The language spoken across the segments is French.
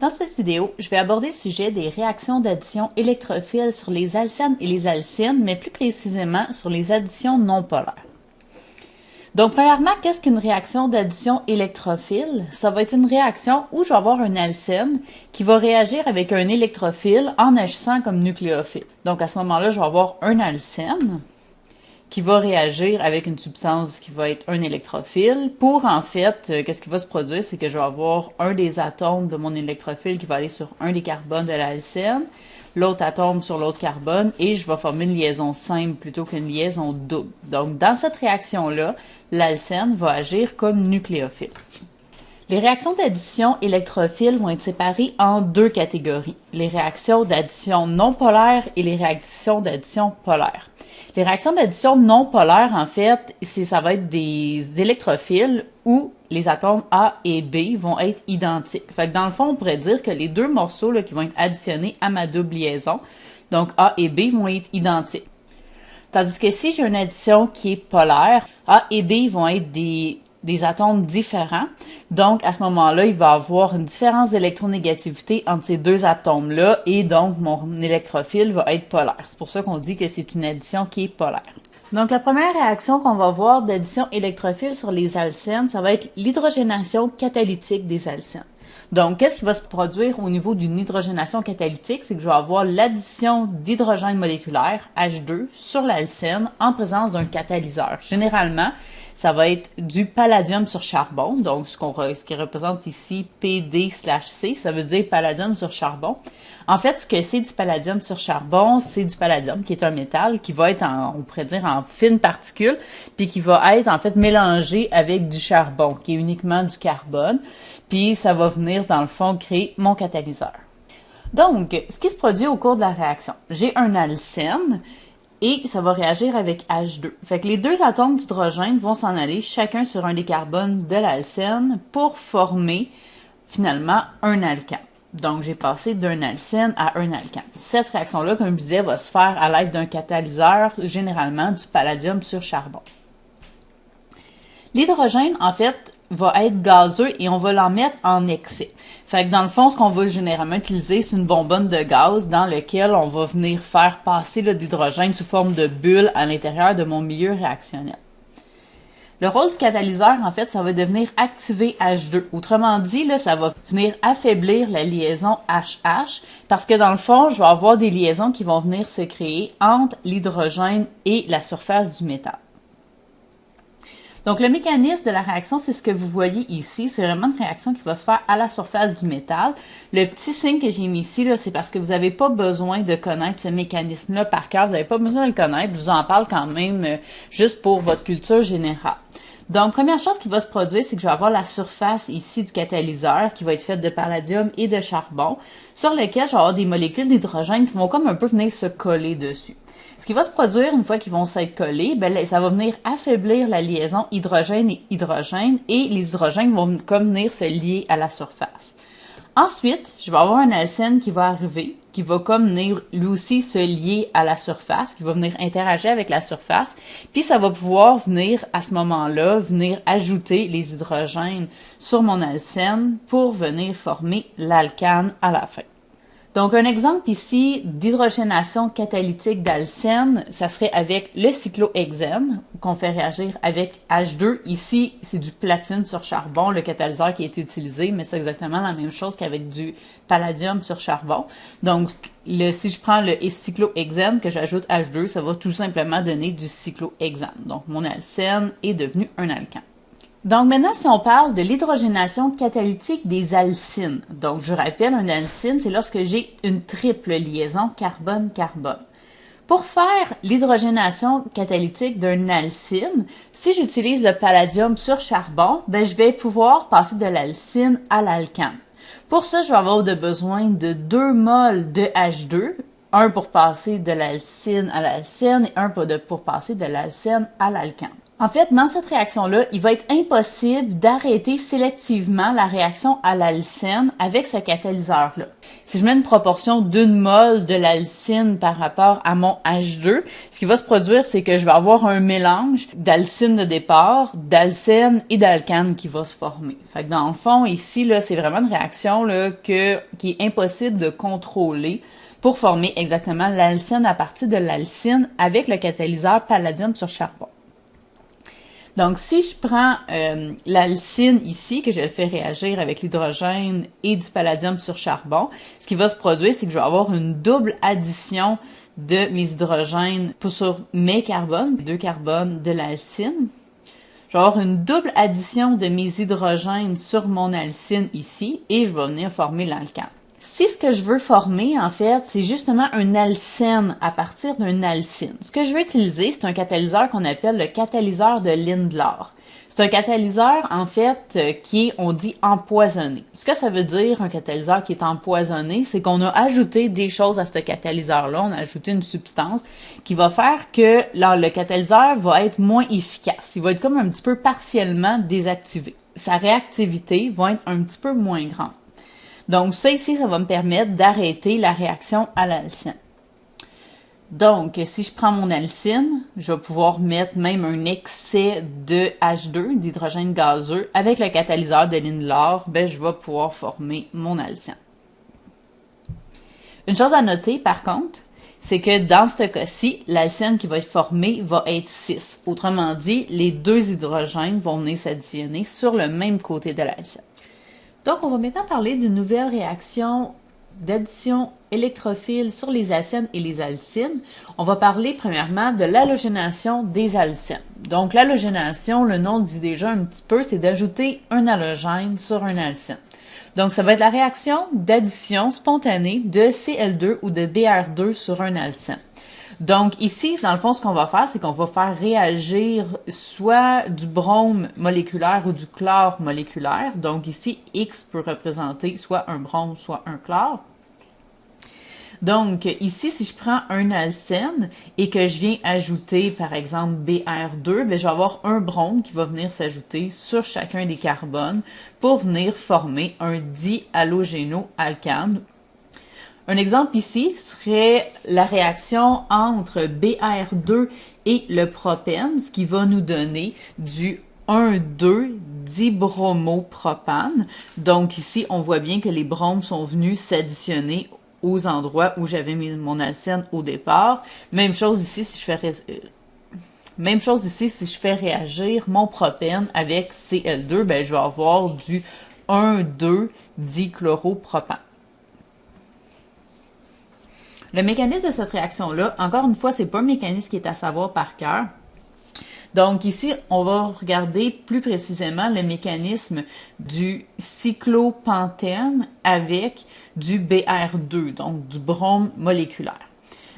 Dans cette vidéo, je vais aborder le sujet des réactions d'addition électrophiles sur les alcènes et les alcynes, mais plus précisément sur les additions non polaires. Donc, premièrement, qu'est-ce qu'une réaction d'addition électrophile? Ça va être une réaction où je vais avoir un alcène qui va réagir avec un électrophile en agissant comme nucléophile. Donc, à ce moment-là, je vais avoir un alcène qui va réagir avec une substance qui va être un électrophile. Pour, en fait, qu'est-ce qui va se produire? C'est que je vais avoir un des atomes de mon électrophile qui va aller sur un des carbones de l'alcène, l'autre atome sur l'autre carbone, et je vais former une liaison simple plutôt qu'une liaison double. Donc, dans cette réaction-là, l'alcène va agir comme nucléophile. Les réactions d'addition électrophile vont être séparées en deux catégories, les réactions d'addition non polaire et les réactions d'addition polaire. Les réactions d'addition non polaire, en fait, ça va être des électrophiles où les atomes A et B vont être identiques. Fait que dans le fond, on pourrait dire que les deux morceaux là, qui vont être additionnés à ma double liaison, donc A et B, vont être identiques. Tandis que si j'ai une addition qui est polaire, A et B vont être des atomes différents. Donc, à ce moment-là, il va y avoir une différence d'électronégativité entre ces deux atomes-là et donc mon électrophile va être polaire. C'est pour ça qu'on dit que c'est une addition qui est polaire. Donc, la première réaction qu'on va voir d'addition électrophile sur les alcènes, ça va être l'hydrogénation catalytique des alcènes. Donc, qu'est-ce qui va se produire au niveau d'une hydrogénation catalytique? C'est que je vais avoir l'addition d'hydrogène moléculaire, H2, sur l'alcène en présence d'un catalyseur. Généralement, ça va être du palladium sur charbon, donc ce qui représente ici PD/C, ça veut dire palladium sur charbon. En fait, ce que c'est du palladium sur charbon, c'est du palladium qui est un métal qui va être, on pourrait dire, en fines particules, puis qui va être en fait mélangé avec du charbon, qui est uniquement du carbone, puis ça va venir dans le fond créer mon catalyseur. Donc, ce qui se produit au cours de la réaction, j'ai un alcène, et ça va réagir avec H2. Fait que les deux atomes d'hydrogène vont s'en aller chacun sur un des carbones de l'alcène pour former finalement un alcane. Donc, j'ai passé d'un alcène à un alcane. Cette réaction-là, comme je disais, va se faire à l'aide d'un catalyseur, généralement du palladium sur charbon. L'hydrogène, en fait, va être gazeux et on va l'en mettre en excès. Fait que dans le fond, ce qu'on va généralement utiliser, c'est une bonbonne de gaz dans laquelle on va venir faire passer l'hydrogène sous forme de bulle à l'intérieur de mon milieu réactionnel. Le rôle du catalyseur, en fait, ça va devenir activer H2. Autrement dit, là, ça va venir affaiblir la liaison HH parce que dans le fond, je vais avoir des liaisons qui vont venir se créer entre l'hydrogène et la surface du métal. Donc, le mécanisme de la réaction, c'est ce que vous voyez ici. C'est vraiment une réaction qui va se faire à la surface du métal. Le petit signe que j'ai mis ici, c'est parce que vous n'avez pas besoin de connaître ce mécanisme-là par cœur. Vous n'avez pas besoin de le connaître. Je vous en parle quand même juste pour votre culture générale. Donc, première chose qui va se produire, c'est que je vais avoir la surface ici du catalyseur qui va être faite de palladium et de charbon, sur lequel je vais avoir des molécules d'hydrogène qui vont comme un peu venir se coller dessus. Ce qui va se produire une fois qu'ils vont s'être collés, ben, ça va venir affaiblir la liaison hydrogène et hydrogène et les hydrogènes vont comme venir se lier à la surface. Ensuite, je vais avoir un alcène qui va arriver, qui va comme venir lui aussi se lier à la surface, qui va venir interagir avec la surface, puis ça va pouvoir venir à ce moment-là, venir ajouter les hydrogènes sur mon alcène pour venir former l'alcane à la fin. Donc, un exemple ici d'hydrogénation catalytique d'alcène, ça serait avec le cyclohexène, qu'on fait réagir avec H2. Ici, c'est du platine sur charbon, le catalyseur qui est utilisé, mais c'est exactement la même chose qu'avec du palladium sur charbon. Donc, si je prends le cyclohexène, que j'ajoute H2, ça va tout simplement donner du cyclohexane. Donc, mon alcène est devenu un alcane. Donc maintenant, si on parle de l'hydrogénation catalytique des alcynes, donc je rappelle, un alcyne, c'est lorsque j'ai une triple liaison carbone-carbone. Pour faire l'hydrogénation catalytique d'un alcyne, si j'utilise le palladium sur charbon, ben, je vais pouvoir passer de l'alcyne à l'alcane. Pour ça, je vais avoir besoin de 2 moles de H2, un pour passer de l'alcyne à l'alcène et un pour passer de l'alcène à l'alcane. En fait, dans cette réaction-là, il va être impossible d'arrêter sélectivement la réaction à l'alcène avec ce catalyseur-là. Si je mets une proportion d'une mole de l'alcyne par rapport à mon H2, ce qui va se produire, c'est que je vais avoir un mélange d'alcyne de départ, d'alcène et d'alcane qui va se former. Fait que dans le fond, ici, là, c'est vraiment une réaction là, qui est impossible de contrôler pour former exactement l'alcène à partir de l'alcyne avec le catalyseur palladium sur charbon. Donc, si je prends l'alcyne ici, que je le fais réagir avec l'hydrogène et du palladium sur charbon, ce qui va se produire, c'est que je vais avoir une double addition de mes hydrogènes sur mes carbones, 2 carbones de l'alcyne. Je vais avoir une double addition de mes hydrogènes sur mon alcyne ici, et je vais venir former l'alcane. Si ce que je veux former, en fait, c'est justement un alcène à partir d'un alcyne, ce que je veux utiliser, c'est un catalyseur qu'on appelle le catalyseur de Lindlar. C'est un catalyseur, en fait, qui est, on dit, empoisonné. Ce que ça veut dire, un catalyseur qui est empoisonné, c'est qu'on a ajouté des choses à ce catalyseur-là, on a ajouté une substance qui va faire que le catalyseur va être moins efficace. Il va être comme un petit peu partiellement désactivé. Sa réactivité va être un petit peu moins grande. Donc, ça ici, ça va me permettre d'arrêter la réaction à l'alcyne. Donc, si je prends mon alcyne, je vais pouvoir mettre même un excès de H2, d'hydrogène gazeux, avec le catalyseur de Lindlar, je vais pouvoir former mon alcyne. Une chose à noter, par contre, c'est que dans ce cas-ci, l'alcyne qui va être formée va être 6. Autrement dit, les 2 hydrogènes vont venir s'additionner sur le même côté de l'alcyne. Donc, on va maintenant parler d'une nouvelle réaction d'addition électrophile sur les alcènes et les alcynes. On va parler premièrement de l'halogénation des alcènes. Donc, l'halogénation, le nom dit déjà un petit peu, c'est d'ajouter un halogène sur un alcène. Donc, ça va être la réaction d'addition spontanée de Cl2 ou de Br2 sur un alcène. Donc ici, dans le fond, ce qu'on va faire, c'est qu'on va faire réagir soit du brome moléculaire ou du chlore moléculaire. Donc ici, X peut représenter soit un brome, soit un chlore. Donc ici, si je prends un alcène et que je viens ajouter, par exemple, Br2, je vais avoir un brome qui va venir s'ajouter sur chacun des carbones pour venir former un dihalogénoalcane. Un exemple ici serait la réaction entre Br2 et le propène, ce qui va nous donner du 1,2-dibromopropane. Donc ici, on voit bien que les bromes sont venus s'additionner aux endroits où j'avais mis mon alcène au départ. Même chose ici si je fais réagir mon propène avec Cl2, je vais avoir du 1,2-dichloropropane. Le mécanisme de cette réaction-là, encore une fois, c'est pas un mécanisme qui est à savoir par cœur. Donc ici, on va regarder plus précisément le mécanisme du cyclopentène avec du Br2, donc du brome moléculaire.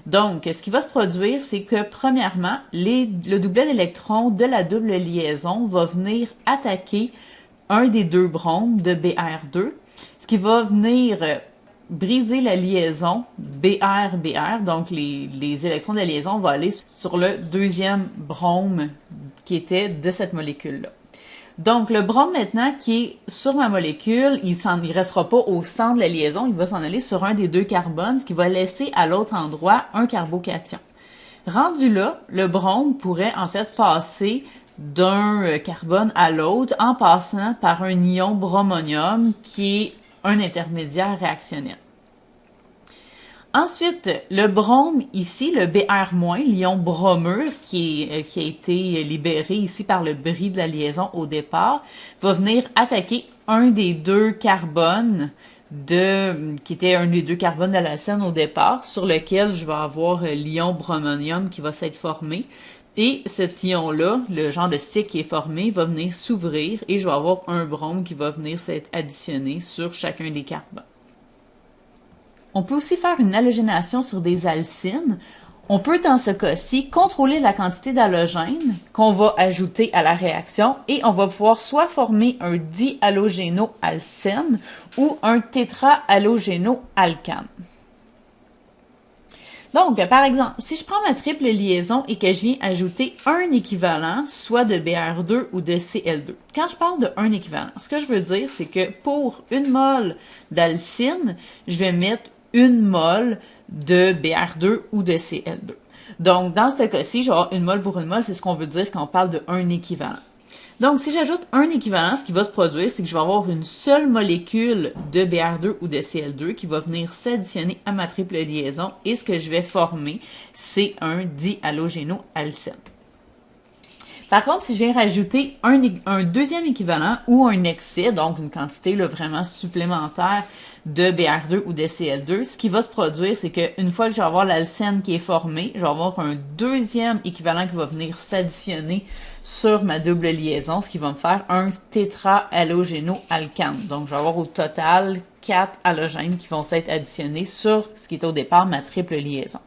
Donc, ce qui va se produire, c'est que premièrement, le doublet d'électrons de la double liaison va venir attaquer un des 2 bromes de Br2, ce qui va venir briser la liaison Br-Br, donc les électrons de la liaison vont aller sur le 2e brome qui était de cette molécule-là. Donc, le brome maintenant qui est sur ma molécule, il ne restera pas au centre de la liaison, il va s'en aller sur un des 2 carbones, ce qui va laisser à l'autre endroit un carbocation. Rendu là, le brome pourrait en fait passer d'un carbone à l'autre en passant par un ion bromonium qui est un intermédiaire réactionnel. Ensuite, le brome ici, le Br-, l'ion bromure qui a été libéré ici par le bris de la liaison au départ, va venir attaquer un des 2 carbones qui était un des 2 carbones de l'alcène au départ, sur lequel je vais avoir l'ion bromonium qui va s'être formé. Et cet ion-là, le genre de cycle qui est formé, va venir s'ouvrir et je vais avoir un brome qui va venir s'être additionné sur chacun des carbones. On peut aussi faire une halogénation sur des alcynes. On peut, dans ce cas-ci, contrôler la quantité d'halogène qu'on va ajouter à la réaction et on va pouvoir soit former un dihalogénoalcène ou un tétrahalogénoalcane. Donc, par exemple, si je prends ma triple liaison et que je viens ajouter un équivalent, soit de Br2 ou de Cl2. Quand je parle de un équivalent, ce que je veux dire, c'est que pour une mole d'alcyne, je vais mettre une mole de Br2 ou de Cl2. Donc, dans ce cas-ci, je vais avoir une mole pour une mole, c'est ce qu'on veut dire quand on parle de un équivalent. Donc, si j'ajoute un équivalent, ce qui va se produire, c'est que je vais avoir une seule molécule de Br2 ou de Cl2 qui va venir s'additionner à ma triple liaison et ce que je vais former, c'est un dihalogénoalcène. Par contre, si je viens rajouter un deuxième équivalent ou un excès, donc une quantité là, vraiment supplémentaire de Br2 ou de Cl2, ce qui va se produire, c'est qu'une fois que je vais avoir l'alcène qui est formée, je vais avoir un deuxième équivalent qui va venir s'additionner sur ma double liaison, ce qui va me faire un tétrahalogénoalcane. Donc, je vais avoir au total 4 halogènes qui vont s'être additionnés sur ce qui est au départ ma triple liaison.